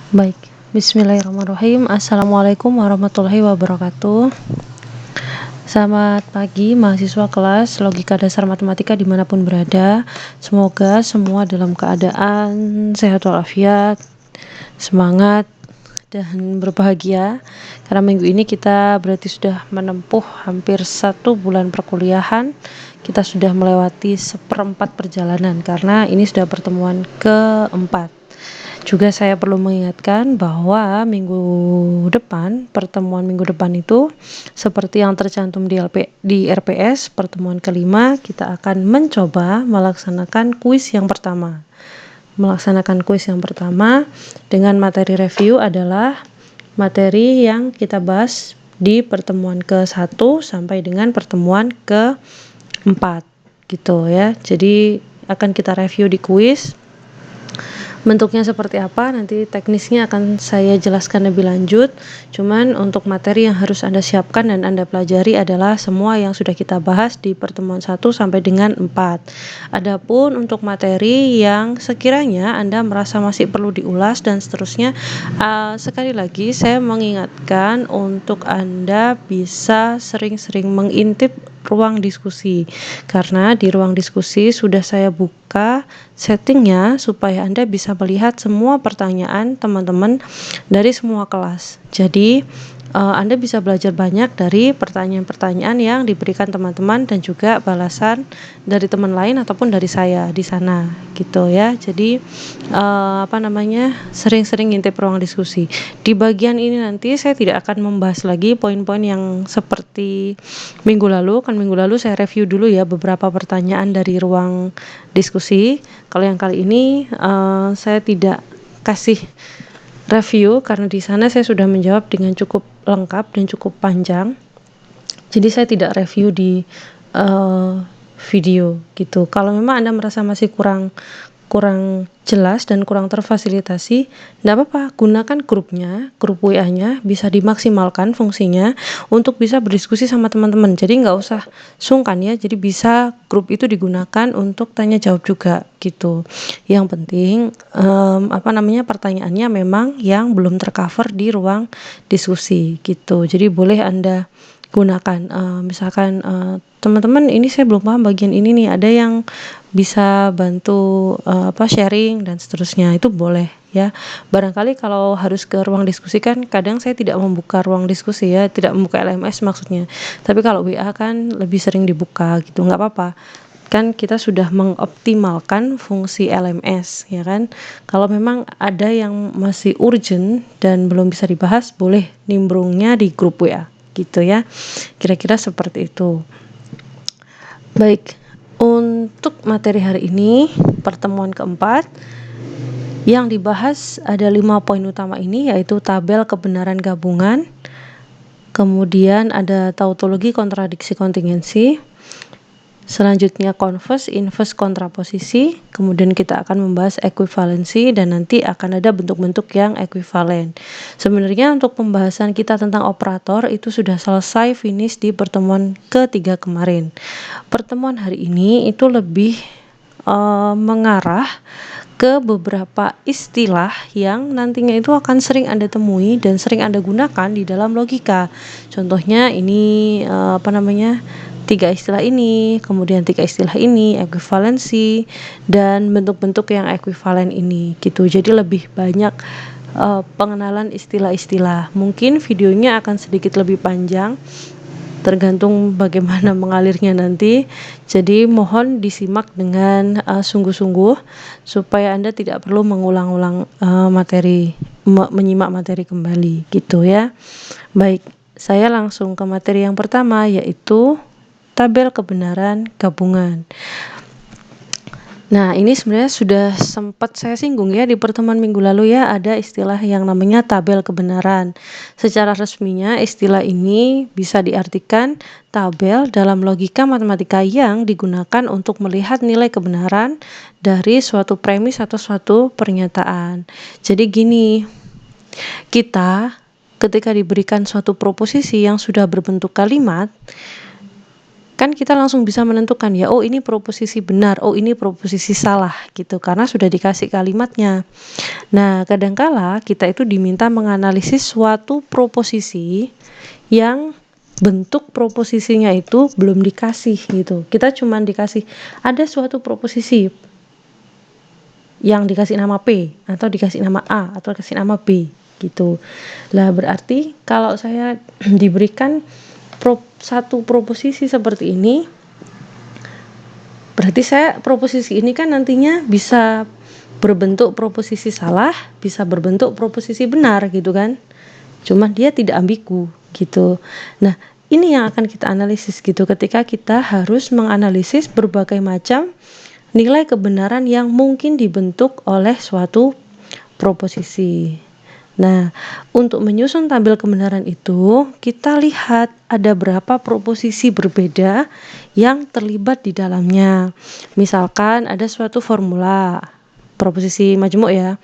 Baik, bismillahirrahmanirrahim. Assalamualaikum warahmatullahi wabarakatuh. Selamat pagi mahasiswa kelas Logika Dasar Matematika dimanapun berada. Semoga semua dalam keadaan sehat walafiat, semangat, dan berbahagia. Karena minggu ini kita berarti sudah menempuh hampir 1 bulan perkuliahan. Kita sudah melewati 1/4 perjalanan karena ini sudah pertemuan keempat. Juga saya perlu mengingatkan bahwa pertemuan minggu depan itu seperti yang tercantum di RPS pertemuan kelima, kita akan mencoba melaksanakan kuis yang pertama. Dengan materi review adalah materi yang kita bahas di pertemuan ke-1 sampai dengan pertemuan ke-4 gitu ya. Jadi akan kita review di kuis. Bentuknya seperti apa nanti teknisnya akan saya jelaskan lebih lanjut. Cuman untuk materi yang harus Anda siapkan dan Anda pelajari adalah semua yang sudah kita bahas di pertemuan 1 sampai dengan 4. Adapun untuk materi yang sekiranya Anda merasa masih perlu diulas dan seterusnya, sekali lagi saya mengingatkan untuk Anda bisa sering-sering mengintip ruang diskusi, karena di ruang diskusi sudah saya buka settingnya supaya Anda bisa melihat semua pertanyaan teman-teman dari semua kelas. Jadi Anda bisa belajar banyak dari pertanyaan-pertanyaan yang diberikan teman-teman dan juga balasan dari teman lain ataupun dari saya di sana gitu ya. Jadi sering-sering ngintip ruang diskusi. Di bagian ini nanti saya tidak akan membahas lagi poin-poin yang seperti minggu lalu. Minggu lalu saya review dulu ya beberapa pertanyaan dari ruang diskusi. Kalau yang kali ini saya tidak kasih review karena di sana saya sudah menjawab dengan cukup lengkap dan cukup panjang. Jadi saya tidak review di video gitu. Kalau memang Anda merasa masih kurang jelas dan kurang terfasilitasi, tidak apa-apa, gunakan grup WA-nya bisa dimaksimalkan fungsinya untuk bisa berdiskusi sama teman-teman. Jadi nggak usah sungkan ya, jadi bisa grup itu digunakan untuk tanya jawab juga gitu. Yang penting pertanyaannya memang yang belum tercover di ruang diskusi gitu. Jadi boleh Anda gunakan, misalkan teman-teman ini saya belum paham bagian ini nih, ada yang bisa bantu sharing dan seterusnya, itu boleh ya. Barangkali kalau harus ke ruang diskusi kan kadang saya tidak membuka ruang diskusi ya, tidak membuka LMS maksudnya, tapi kalau WA kan lebih sering dibuka gitu, nggak apa-apa kan, kita sudah mengoptimalkan fungsi LMS ya kan. Kalau memang ada yang masih urgent dan belum bisa dibahas, boleh nimbrungnya di grup WA gitu ya, kira-kira seperti itu. Baik, untuk materi hari ini pertemuan keempat yang dibahas ada 5 poin utama ini, yaitu tabel kebenaran gabungan, kemudian ada tautologi kontradiksi kontingensi, selanjutnya converse, inverse, kontraposisi, kemudian kita akan membahas ekuivalensi dan nanti akan ada bentuk-bentuk yang ekuivalen. Sebenarnya untuk pembahasan kita tentang operator itu sudah selesai finish di pertemuan ketiga kemarin. Pertemuan hari ini itu lebih mengarah ke beberapa istilah yang nantinya itu akan sering Anda temui dan sering Anda gunakan di dalam logika. Contohnya ini 3 istilah ini, kemudian 3 istilah ini, ekuivalensi, dan bentuk-bentuk yang ekuivalen ini gitu. Jadi lebih banyak pengenalan istilah-istilah. Mungkin videonya akan sedikit lebih panjang, tergantung bagaimana mengalirnya nanti. Jadi mohon disimak dengan sungguh-sungguh supaya Anda tidak perlu mengulang-ulang menyimak materi kembali gitu ya. Baik, saya langsung ke materi yang pertama, yaitu tabel kebenaran gabungan. Nah, ini sebenarnya sudah sempat saya singgung ya di pertemuan minggu lalu ya, ada istilah yang namanya tabel kebenaran. Secara resminya istilah ini bisa diartikan tabel dalam logika matematika yang digunakan untuk melihat nilai kebenaran dari suatu premis atau suatu pernyataan. Jadi gini, ketika diberikan suatu proposisi yang sudah berbentuk kalimat, kan kita langsung bisa menentukan ya, oh ini proposisi benar, oh ini proposisi salah gitu, karena sudah dikasih kalimatnya. Nah, kadangkala kita itu diminta menganalisis suatu proposisi yang bentuk proposisinya itu belum dikasih gitu. Kita cuma dikasih ada suatu proposisi yang dikasih nama P atau dikasih nama A atau dikasih nama B gitu. Lah berarti kalau saya diberikan satu proposisi seperti ini, berarti proposisi ini kan nantinya bisa berbentuk proposisi salah, bisa berbentuk proposisi benar gitu kan. Cuma dia tidak ambigu gitu. Nah, ini yang akan kita analisis gitu ketika kita harus menganalisis berbagai macam nilai kebenaran yang mungkin dibentuk oleh suatu proposisi. Nah, untuk menyusun tabel kebenaran itu, kita lihat ada berapa proposisi berbeda yang terlibat di dalamnya. Misalkan ada suatu formula, proposisi majmuk ya.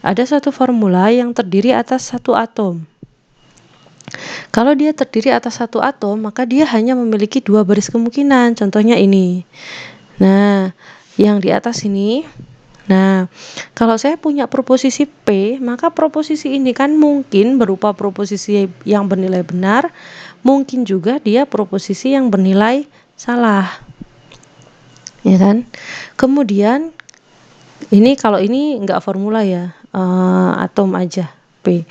Ada suatu formula yang terdiri atas satu atom. Kalau dia terdiri atas satu atom, maka dia hanya memiliki dua baris kemungkinan. Contohnya ini. Nah, yang di atas ini. Nah, kalau saya punya proposisi P, maka proposisi ini kan mungkin berupa proposisi yang bernilai benar, mungkin juga dia proposisi yang bernilai salah. Ya kan? Kemudian ini kalau ini enggak formula ya, atom aja. P.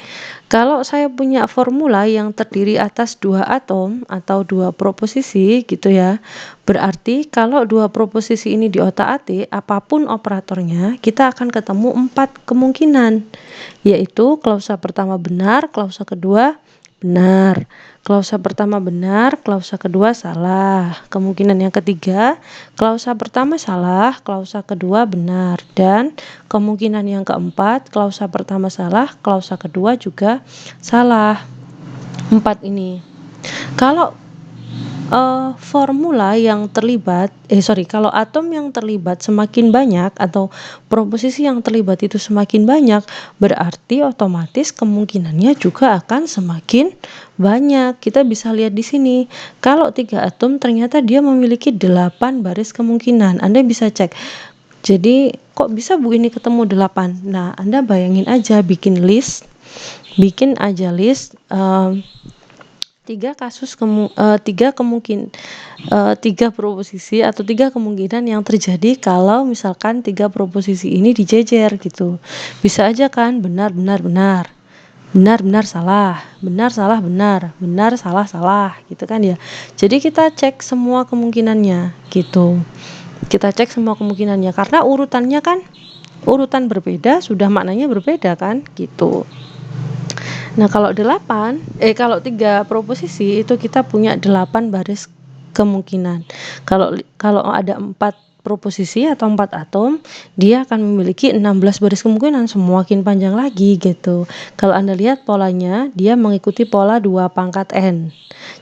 Kalau saya punya formula yang terdiri atas dua atom atau dua proposisi gitu ya, berarti kalau dua proposisi ini diotak-atik, apapun operatornya, kita akan ketemu 4 kemungkinan, yaitu klausa pertama benar, klausa kedua benar, klausa pertama benar, klausa kedua salah. Kemungkinan yang ketiga, klausa pertama salah, klausa kedua benar, dan kemungkinan yang keempat, klausa pertama salah, klausa kedua juga salah. 4 ini. Kalau formula yang terlibat, kalau atom yang terlibat semakin banyak atau proposisi yang terlibat itu semakin banyak, berarti otomatis kemungkinannya juga akan semakin banyak. Kita bisa lihat di sini, kalau 3 atom ternyata dia memiliki 8 baris kemungkinan. Anda bisa cek. Jadi kok bisa Bu ini ketemu 8? Nah, Anda bayangin aja bikin aja list 3 proposisi atau 3 kemungkinan yang terjadi kalau misalkan 3 proposisi ini dijejer gitu. Bisa aja kan benar salah, benar salah benar, benar salah salah gitu kan ya. Jadi kita cek semua kemungkinannya gitu. Kita cek semua kemungkinannya karena urutannya kan urutan berbeda sudah maknanya berbeda kan gitu. Nah, kalau 3 proposisi itu kita punya 8 baris kemungkinan. Kalau ada 4 proposisi atau 4 atom, dia akan memiliki 16 baris kemungkinan, semakin panjang lagi gitu. Kalau Anda lihat polanya, dia mengikuti pola 2 pangkat N.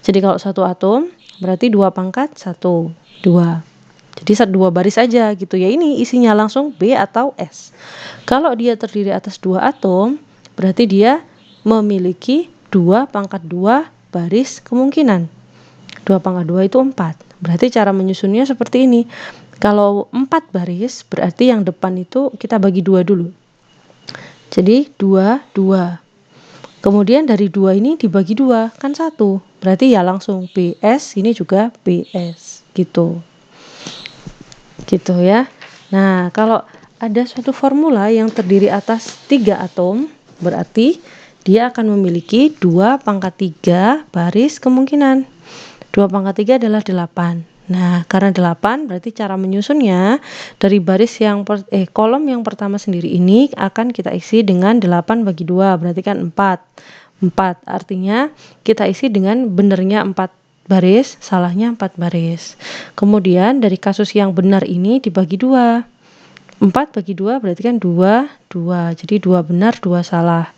Jadi kalau satu atom berarti 2 pangkat 1, 2. Jadi 2 baris aja gitu ya. Ini isinya langsung B atau S. Kalau dia terdiri atas 2 atom, berarti dia memiliki 2 pangkat 2 baris kemungkinan. 2 pangkat 2 itu 4. Berarti cara menyusunnya seperti ini. Kalau 4 baris, berarti yang depan itu kita bagi 2 dulu. Jadi 2, 2. Kemudian dari 2 ini dibagi 2, kan 1. Berarti ya langsung BS, ini juga BS. Gitu ya. Nah, kalau ada suatu formula yang terdiri atas 3 atom, berarti dia akan memiliki 2 pangkat 3 baris kemungkinan. 2 pangkat 3 adalah 8. Nah, karena 8 berarti cara menyusunnya dari baris kolom yang pertama sendiri ini akan kita isi dengan 8 bagi 2, berarti kan 4. 4 artinya kita isi dengan benernya 4 baris, salahnya 4 baris. Kemudian dari kasus yang benar ini dibagi 2. 4 bagi 2 berarti kan 2, 2. Jadi 2 benar, 2 salah.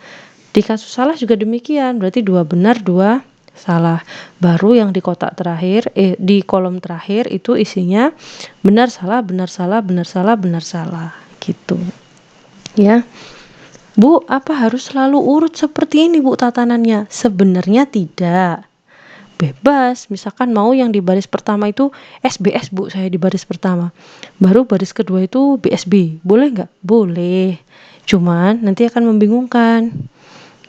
Di kasus salah juga demikian, berarti 2 benar, 2 salah. Baru yang di kotak terakhir, di kolom terakhir itu isinya benar salah, benar salah, benar salah, benar salah. Gitu. Ya. Bu, apa harus selalu urut seperti ini Bu tatanannya? Sebenarnya tidak. bebas. Misalkan mau yang di baris pertama itu SBS Bu, saya di baris pertama. Baru baris kedua itu BSB. Boleh nggak? Boleh. Cuman nanti akan membingungkan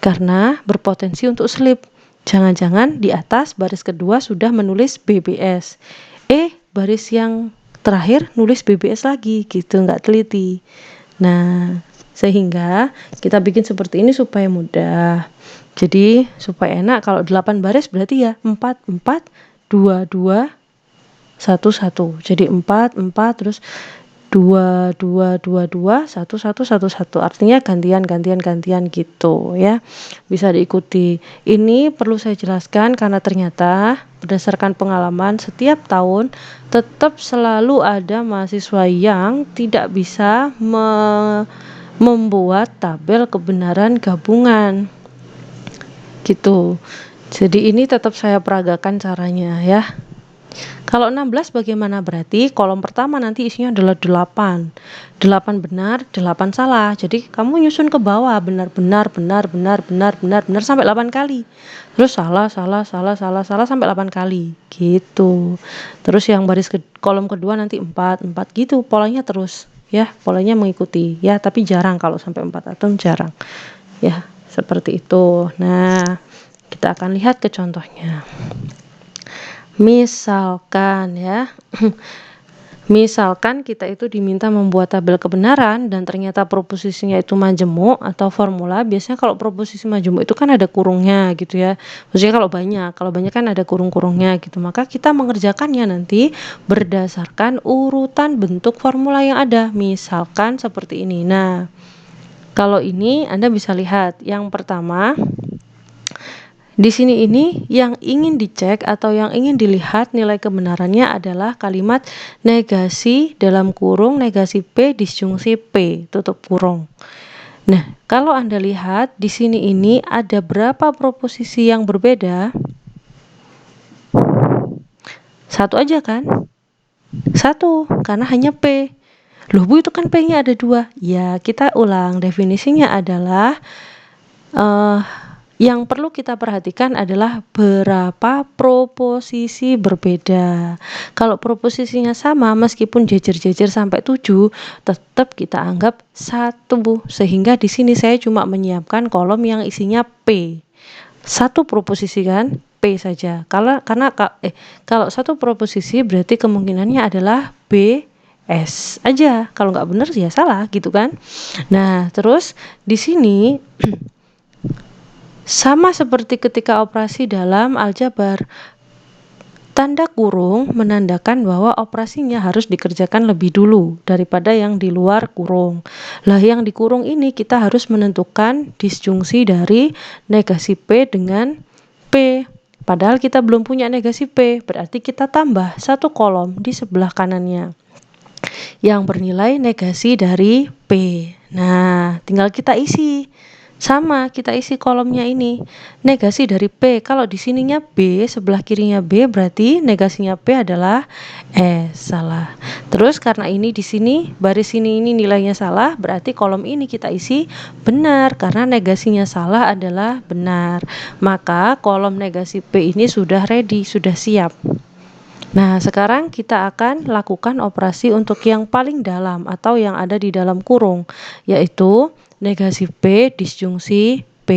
karena berpotensi untuk slip. Jangan-jangan di atas baris kedua sudah menulis BBS. Baris yang terakhir nulis BBS lagi gitu, nggak teliti. Nah, sehingga kita bikin seperti ini supaya mudah. Jadi supaya enak, kalau 8 baris berarti ya 4, 4, 2, 2, 1, 1. Jadi 4, 4, terus 2, 2, 2, 2, 1, 1, 1, 1. Artinya gantian gitu ya. Bisa diikuti. Ini perlu saya jelaskan karena ternyata berdasarkan pengalaman setiap tahun tetap selalu ada mahasiswa yang tidak bisa membuat tabel kebenaran gabungan. Gitu. Jadi ini tetap saya peragakan caranya ya. Kalau 16 bagaimana? Berarti kolom pertama nanti isinya adalah 8. 8 benar, 8 salah. Jadi kamu nyusun ke bawah benar sampai 8 kali. Terus salah sampai 8 kali. Gitu. Terus yang kolom kedua nanti 4 gitu. Polanya terus ya, polanya mengikuti ya, tapi jarang kalau sampai 4 atom jarang. Ya, seperti itu. Nah, kita akan lihat ke contohnya. Misalkan ya, misalkan kita itu diminta membuat tabel kebenaran dan ternyata proposisinya itu majemuk atau formula. Biasanya kalau proposisi majemuk itu kan ada kurungnya gitu ya. Maksudnya kalau banyak kan ada kurung-kurungnya gitu. Maka kita mengerjakannya nanti berdasarkan urutan bentuk formula yang ada. Misalkan seperti ini. Nah, kalau ini Anda bisa lihat yang pertama. Di sini ini yang ingin dicek atau yang ingin dilihat nilai kebenarannya adalah kalimat negasi dalam kurung negasi P disjungsi P tutup kurung. Nah, kalau Anda lihat di sini ini ada berapa proposisi yang berbeda? Satu aja kan? Satu, karena hanya P. Loh Bu, itu kan P-nya ada 2. Ya, kita ulang. Definisinya adalah yang perlu kita perhatikan adalah berapa proposisi berbeda. Kalau proposisinya sama, meskipun jejer-jejer sampai 7, tetap kita anggap 1. Sehingga di sini saya cuma menyiapkan kolom yang isinya P. 1 proposisi kan, P saja. Kalau satu proposisi berarti kemungkinannya adalah B S aja. Kalau nggak benar ya salah gitu kan. Nah, terus di sini sama seperti ketika operasi dalam aljabar, tanda kurung menandakan bahwa operasinya harus dikerjakan lebih dulu daripada yang di luar kurung. Lah yang di kurung ini kita harus menentukan disjungsi dari negasi P dengan P. Padahal kita belum punya negasi P, berarti kita tambah 1 kolom di sebelah kanannya yang bernilai negasi dari P. Nah, tinggal kita isi. Sama, kita isi kolomnya ini. Negasi dari P. Kalau di sininya B, sebelah kirinya B, berarti negasinya P adalah salah. Terus karena ini di sini, baris ini nilainya salah, berarti kolom ini kita isi benar karena negasinya salah adalah benar. Maka kolom negasi P ini sudah ready, sudah siap. Nah, sekarang kita akan lakukan operasi untuk yang paling dalam atau yang ada di dalam kurung, yaitu negasi P disjungsi P.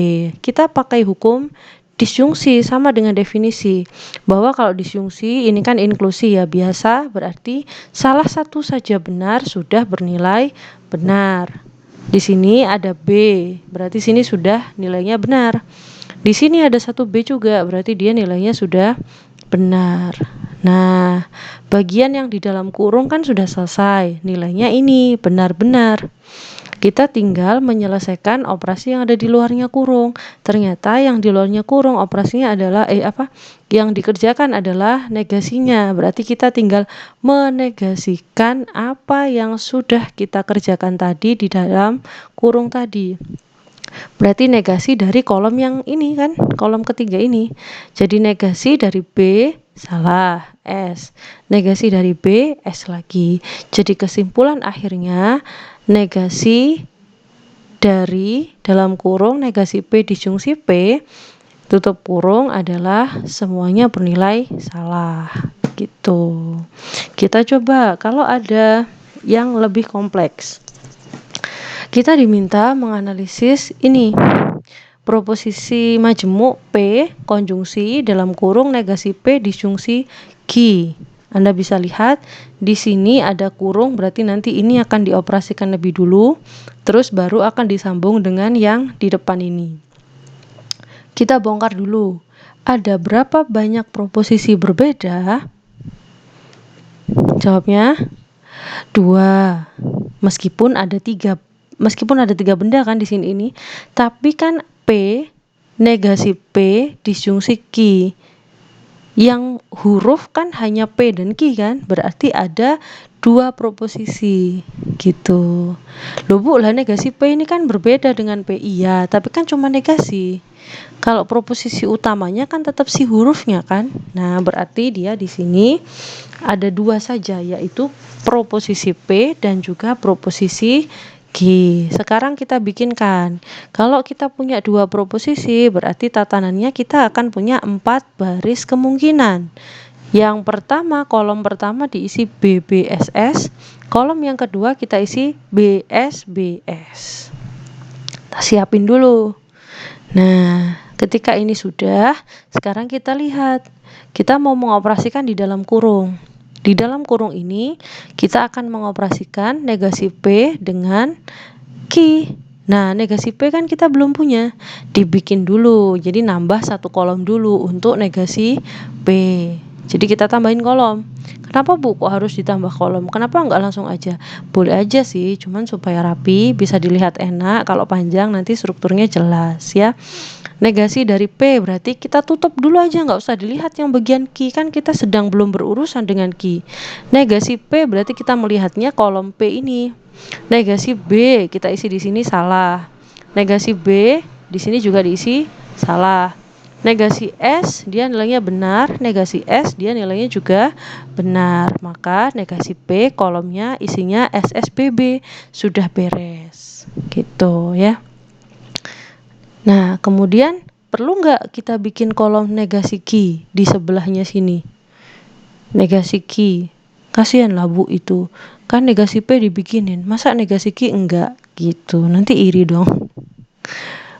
Kita pakai hukum disjungsi sama dengan definisi bahwa kalau disjungsi ini kan inklusi ya, biasa berarti salah satu saja benar sudah bernilai benar. Di sini ada B, berarti sini sudah nilainya benar. Di sini ada 1 B juga, berarti dia nilainya sudah benar. Nah, bagian yang di dalam kurung kan sudah selesai, nilainya ini benar-benar. Kita tinggal menyelesaikan operasi yang ada di luarnya kurung. Ternyata yang di luarnya kurung operasinya adalah yang dikerjakan adalah negasinya. Berarti kita tinggal menegasikan apa yang sudah kita kerjakan tadi di dalam kurung tadi. Berarti negasi dari kolom yang ini kan, kolom ketiga ini. Jadi negasi dari B salah, S. Negasi dari B, S lagi. Jadi kesimpulan akhirnya negasi dari dalam kurung negasi P disjungsi P tutup kurung adalah semuanya bernilai salah gitu. Kita coba kalau ada yang lebih kompleks. Kita diminta menganalisis ini. Proposisi majemuk P konjungsi dalam kurung negasi P disjungsi Q. Anda bisa lihat di sini ada kurung, berarti nanti ini akan dioperasikan lebih dulu, terus baru akan disambung dengan yang di depan ini. Kita bongkar dulu. Ada berapa banyak proposisi berbeda? Jawabnya 2. Meskipun ada tiga benda kan di sini ini, tapi kan P negasi P disjungsi Q. Yang huruf kan hanya P dan Q kan, berarti ada 2 proposisi gitu. Loh Bu, lah negasi P ini kan berbeda dengan P. Iya, tapi kan cuma negasi. Kalau proposisi utamanya kan tetap si hurufnya kan. Nah, berarti dia di sini ada 2 saja, yaitu proposisi P dan juga proposisi Q. Sekarang kita bikinkan. Kalau kita punya 2 proposisi, berarti tatanannya kita akan punya 4 baris kemungkinan. Yang pertama, kolom pertama diisi BBSS, kolom yang kedua kita isi BSBS. Kita siapin dulu. Nah, ketika ini sudah, sekarang kita lihat. Kita mau mengoperasikan di dalam kurung. Di dalam kurung ini kita akan mengoperasikan negasi P dengan Q. Nah, negasi P kan kita belum punya, dibikin dulu. Jadi nambah 1 kolom dulu untuk negasi P. Jadi kita tambahin kolom. Kenapa Bu kok harus ditambah kolom? Kenapa nggak langsung aja? Boleh aja sih, cuman supaya rapi, bisa dilihat enak. Kalau panjang nanti strukturnya jelas ya. Negasi dari P berarti kita tutup dulu aja, nggak usah dilihat yang bagian Q, kan kita sedang belum berurusan dengan Q. Negasi P berarti kita melihatnya kolom P ini. Negasi B kita isi di sini salah. Negasi B di sini juga diisi salah. Negasi S dia nilainya benar, negasi S dia nilainya juga benar. Maka negasi P kolomnya isinya SSBB, sudah beres. Gitu ya. Nah, kemudian perlu nggak kita bikin kolom negasi Q di sebelahnya sini? Negasi Q. Kasihan lah Bu itu. Kan negasi P dibikinin, masa negasi Q enggak? Gitu. Nanti iri dong.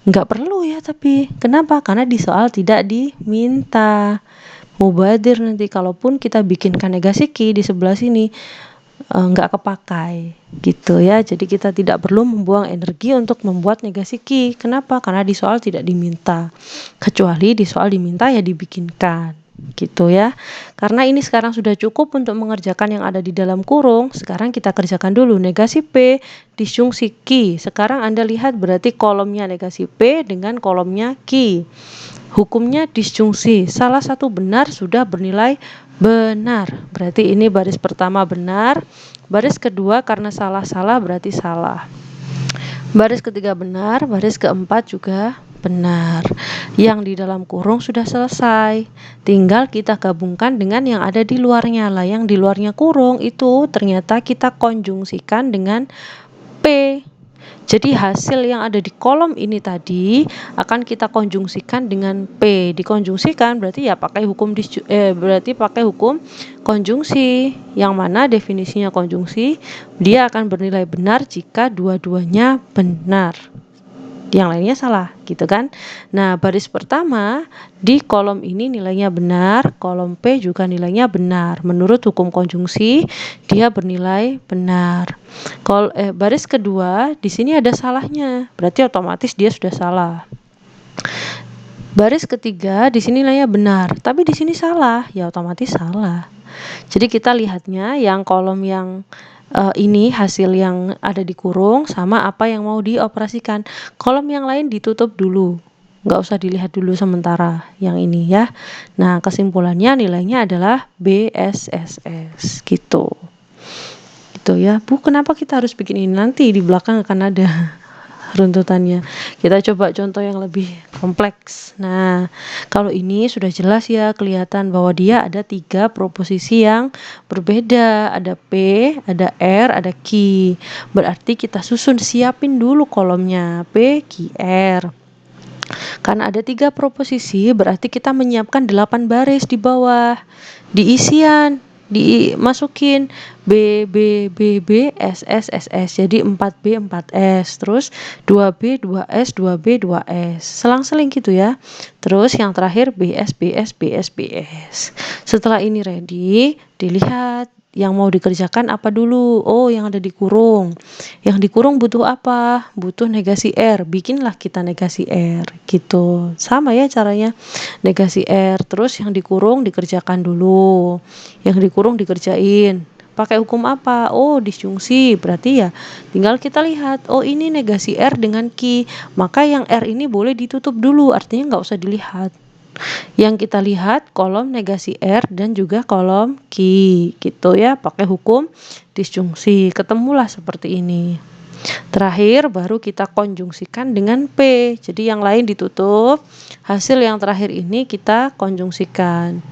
Enggak perlu ya tapi. Kenapa? Karena di soal tidak diminta. Mubadir nanti kalaupun kita bikinkan negasi Q di sebelah sini, nggak kepakai gitu ya. Jadi kita tidak perlu membuang energi untuk membuat negasi Q. Kenapa? Karena di soal tidak diminta. Kecuali di soal diminta ya dibikinkan gitu ya. Karena ini sekarang sudah cukup untuk mengerjakan yang ada di dalam kurung. Sekarang kita kerjakan dulu negasi P disjungsi Q. Sekarang Anda lihat berarti kolomnya negasi P dengan kolomnya Q. Hukumnya disjungsi. Salah satu benar sudah bernilai benar, berarti ini baris pertama benar, baris kedua karena salah-salah berarti salah, baris ketiga benar, baris keempat juga benar. Yang di dalam kurung sudah selesai, tinggal kita gabungkan dengan yang ada di luarnya lah. Yang di luarnya kurung itu ternyata kita konjungsikan dengan P. Jadi hasil yang ada di kolom ini tadi akan kita konjungsikan dengan P. Dikonjungsikan berarti ya pakai hukum konjungsi. Yang mana definisinya konjungsi, dia akan bernilai benar jika dua-duanya benar. Yang lainnya salah, gitu kan? Nah, baris pertama di kolom ini nilainya benar, kolom P juga nilainya benar. Menurut hukum konjungsi, dia bernilai benar. Baris kedua di sini ada salahnya, berarti otomatis dia sudah salah. Baris ketiga di sini nilainya benar, tapi di sini salah, ya otomatis salah. Jadi kita lihatnya yang kolom yang ini hasil yang ada di kurung sama apa yang mau dioperasikan. Kolom yang lain ditutup dulu, nggak usah dilihat dulu sementara yang ini ya. Nah, kesimpulannya nilainya adalah BSSS gitu ya Bu. Kenapa kita harus bikin ini? Nanti di belakang akan ada runtutannya. Kita coba contoh yang lebih kompleks. Nah, kalau ini sudah jelas ya, kelihatan bahwa dia ada 3 proposisi yang berbeda. Ada P, ada R, ada Q. Berarti kita susun, siapin dulu kolomnya P, Q, R. Karena ada 3 proposisi, berarti kita menyiapkan 8 baris di bawah. Di isian, dimasukin B, B, B, B, S, S, S, S. Jadi 4B, 4S. Terus 2B, 2S, 2B, 2S. Selang-seling gitu ya. Terus yang terakhir BS, BS, BS, BS. Setelah ini ready, dilihat yang mau dikerjakan apa dulu. Oh, yang ada di kurung. Yang dikurung butuh apa? Butuh negasi R. Bikinlah kita negasi R gitu. Sama ya caranya. Negasi R. Terus yang dikurung dikerjakan dulu. Yang dikurung dikerjain. Pakai hukum apa? Oh, disjungsi. Berarti ya tinggal kita lihat. Oh, ini negasi R dengan Q. Maka yang R ini boleh ditutup dulu. Artinya nggak usah dilihat. Yang kita lihat kolom negasi R dan juga kolom Q gitu ya, pakai hukum disjungsi. Ketemulah seperti ini. Terakhir baru kita konjungsikan dengan P. Jadi yang lain ditutup, hasil yang terakhir ini kita konjungsikan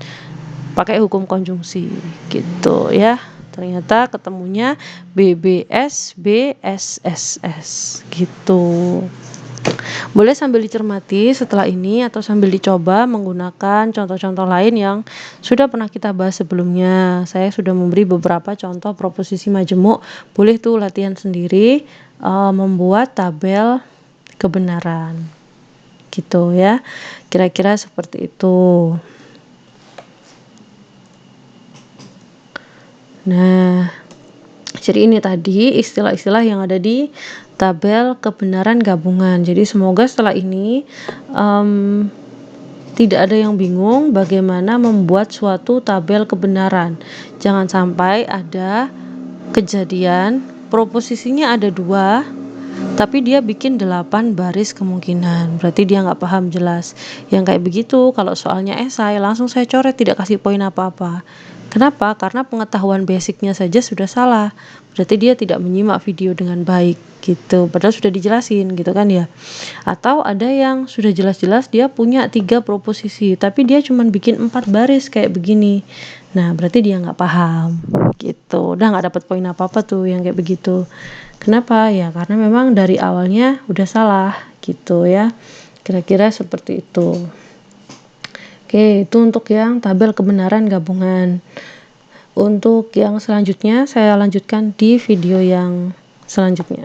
pakai hukum konjungsi gitu ya. Ternyata ketemunya BBS BSSS gitu. Boleh sambil dicermati setelah ini atau sambil dicoba menggunakan contoh-contoh lain yang sudah pernah kita bahas sebelumnya. Saya sudah memberi beberapa contoh proposisi majemuk. Boleh tuh latihan sendiri membuat tabel kebenaran. Gitu ya. Kira-kira seperti itu. Nah, jadi ini tadi istilah-istilah yang ada di tabel kebenaran gabungan. Jadi semoga setelah ini tidak ada yang bingung bagaimana membuat suatu tabel kebenaran. Jangan sampai ada kejadian proposisinya ada 2, tapi dia bikin 8 baris kemungkinan. Berarti dia nggak paham jelas. Yang kayak begitu kalau soalnya esai langsung saya coret, tidak kasih poin apa-apa. Kenapa? Karena pengetahuan basicnya saja sudah salah. Berarti dia tidak menyimak video dengan baik gitu. Padahal sudah dijelasin gitu kan ya. Atau ada yang sudah jelas-jelas dia punya 3 proposisi, tapi dia cuma bikin 4 baris kayak begini. Nah, berarti dia nggak paham gitu. Udah nggak dapat poin apa-apa tuh yang kayak begitu. Kenapa? Ya karena memang dari awalnya udah salah gitu ya. Kira-kira seperti itu. Oke, itu untuk yang tabel kebenaran gabungan. Untuk yang selanjutnya saya lanjutkan di video yang selanjutnya.